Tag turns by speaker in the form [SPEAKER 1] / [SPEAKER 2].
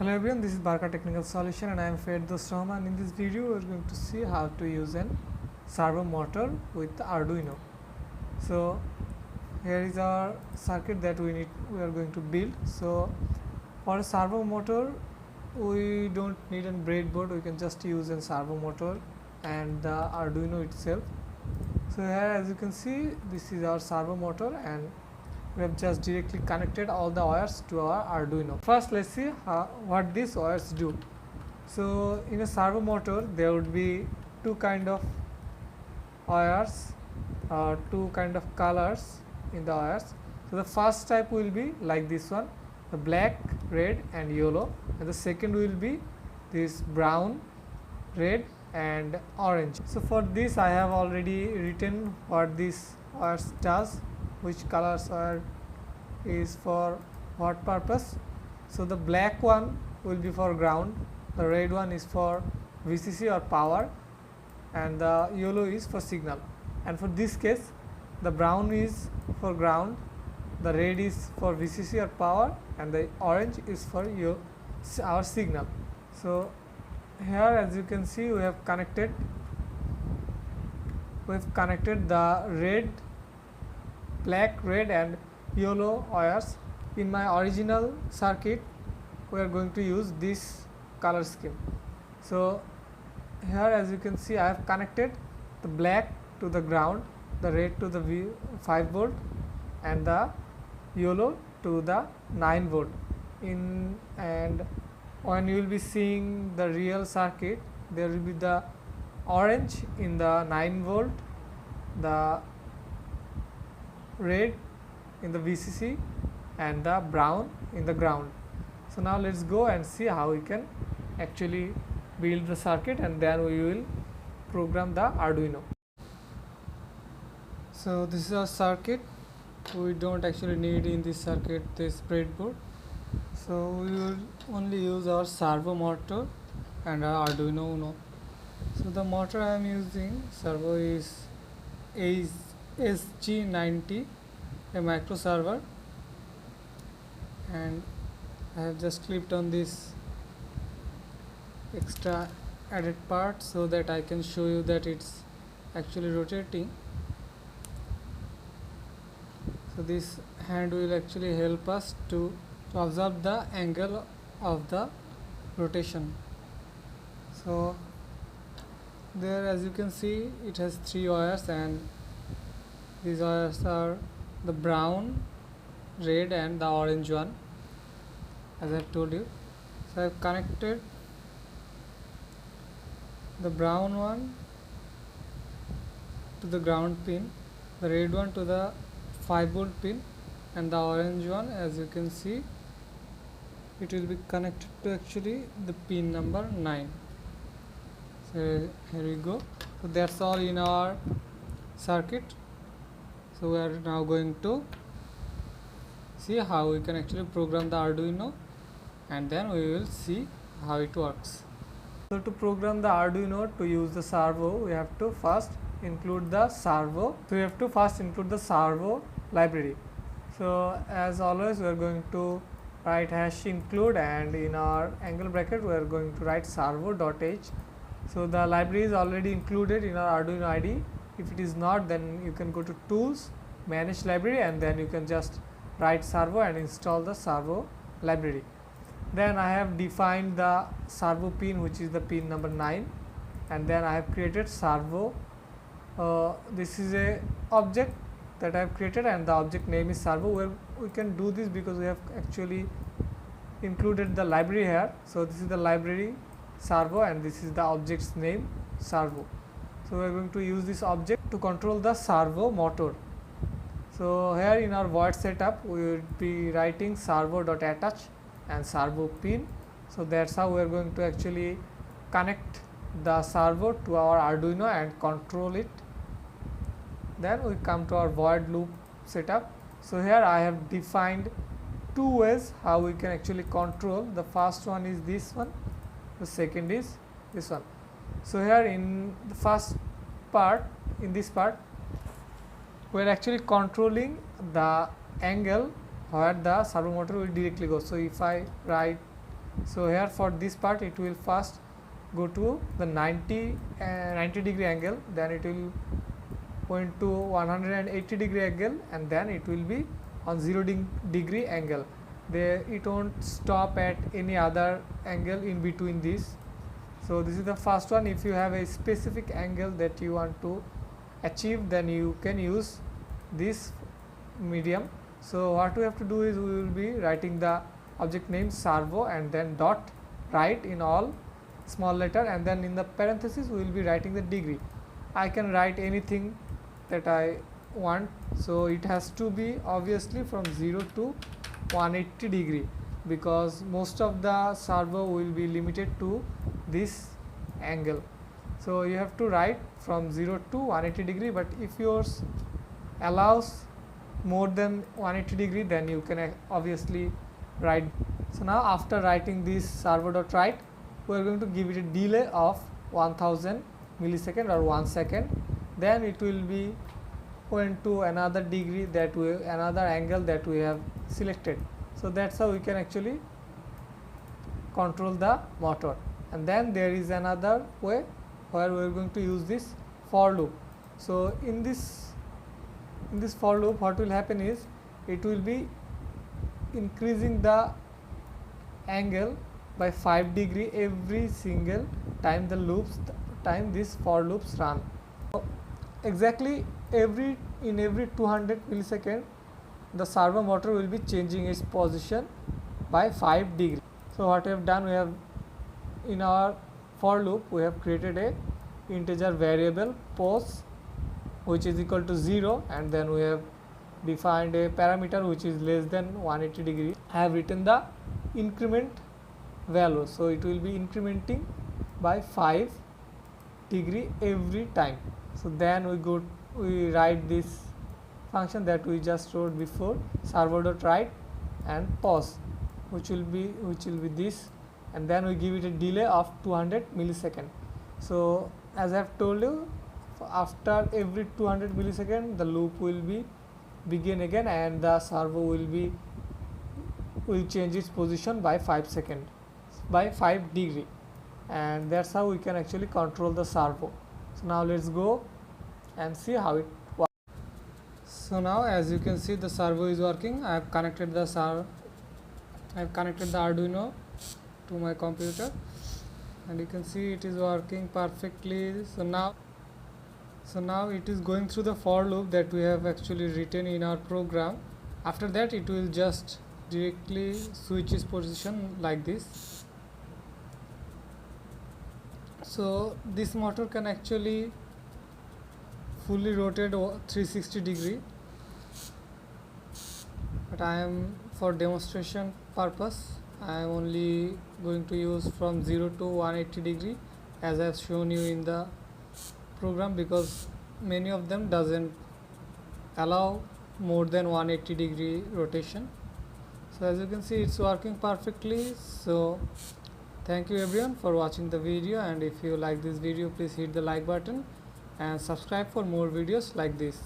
[SPEAKER 1] Hello everyone, this is Barka Technical Solution and I am Firdaus Rahman. In this video we are going to see how to use an servo motor with Arduino. So here is our circuit that we are going to build. So for a servo motor we don't need a breadboard, we can just use a servo motor and the Arduino itself. So here as you can see, this is our servo motor and we have just directly connected all the wires to our Arduino. First let's see what these wires do. So in a servo motor there would be two kind of wires, two kind of colors in the wires. So the first type will be like this one, the black, red and yellow, and the second will be this brown, red and orange. So for this I have already written what this wires does, which colors are is for what purpose. So the black one will be for ground, the red one is for VCC or power, and the yellow is for signal. And for this case the brown is for ground, the red is for VCC or power, and the orange is for our signal. So here as you can see we have connected the red, black, red and yellow wires. In my original circuit we are going to use this color scheme. So here as you can see I have connected the black to the ground, the red to the 5 volt and the yellow to the 9 volt. And when you will be seeing the real circuit, there will be the orange in the 9 volt, the red in the VCC and the brown in the ground. So now let's go and see how we can actually build the circuit and then we will program the Arduino. So this is our circuit. We don't actually need in this circuit this breadboard. So we will only use our servo motor and our Arduino Uno. So the motor I am using, servo, is SG90, a micro server, and I have just clipped on this extra added part so that I can show you that it's actually rotating. So this hand will actually help us to observe the angle of the rotation. So there as you can see it has 3 wires and these wires are the brown, red and the orange one, as I have told you. So I have connected the brown one to the ground pin, the red one to the 5 volt pin, and the orange one as you can see it will be connected to actually the pin number 9. So here we go. So that's all in our circuit. So we are now going to see how we can actually program the Arduino and then we will see how it works. So to program the Arduino to use the servo, we have to first include the servo. So we have to first include the servo library. So as always we are going to write #include and in our angle bracket we are going to write servo.h. So the library is already included in our Arduino IDE. If it is not, then you can go to tools, manage library, and then you can just write servo and install the servo library. Then I have defined the servo pin, which is the pin number 9, and then I have created servo. This is a object that I have created and the object name is servo. Where we can do this because we have actually included the library here. So this is the library servo and this is the object's name servo. So we are going to use this object to control the servo motor. So here in our void setup we will be writing servo.attach and servo pin. So that's how we are going to actually connect the servo to our Arduino and control it. Then we come to our void loop setup. So here I have defined 2 ways how we can actually control. The first one is this one, the second is this one. So here in the first part, in this part we are actually controlling the angle where the servo motor will directly go. So if I write So here for this part it will first go to the 90 degree angle, then it will point to 180 degree angle, and then it will be on 0 degree angle. It won't stop at any other angle in between this. So this is the first one. If you have a specific angle that you want to achieve, then you can use this medium. So what we have to do is we will be writing the object name servo and then dot right in all small letter, and then in the parenthesis we will be writing the degree. I can write anything that I want, so it has to be obviously from 0 to 180 degree, because most of the servo will be limited to this angle. So you have to write from 0 to 180 degree, but if yours allows more than 180 degree, then you can obviously write. So now after writing this servo dot write, we are going to give it a delay of 1000 millisecond or 1 second. Then it will be point to another degree another angle that we have selected. So that's how we can actually control the motor. And then there is another way where we are going to use this for loop. So in this for loop, what will happen is it will be increasing the angle by 5 degree every single time this for loops run. So exactly in every 200 millisecond the servo motor will be changing its position by 5 degree. So what we have done, we have in our for loop we have created a integer variable pos which is equal to 0, and then we have defined a parameter which is less than 180 degree. I have written the increment value, so it will be incrementing by 5 degree every time. So then we write this function that we just wrote before, servo dot write and pause, which will be this, and then we give it a delay of 200 millisecond. So as I have told you, after every 200 millisecond the loop will be begin again, and the servo will change its position by 5 degree, and that's how we can actually control the servo. So now let's go and see how it works. So now as you can see, the servo is working. I have connected the Arduino to my computer, and you can see it is working perfectly. So now it is going through the for loop that we have actually written in our program. After that it will just directly switch its position like this. So this motor can actually fully rotate 360 degree, but I am, for demonstration purpose, I am only going to use from 0 to 180 degree as I have shown you in the program, because many of them doesn't allow more than 180 degree rotation. So as you can see, it's working perfectly. So thank you everyone for watching the video, and if you like this video, please hit the like button and subscribe for more videos like this.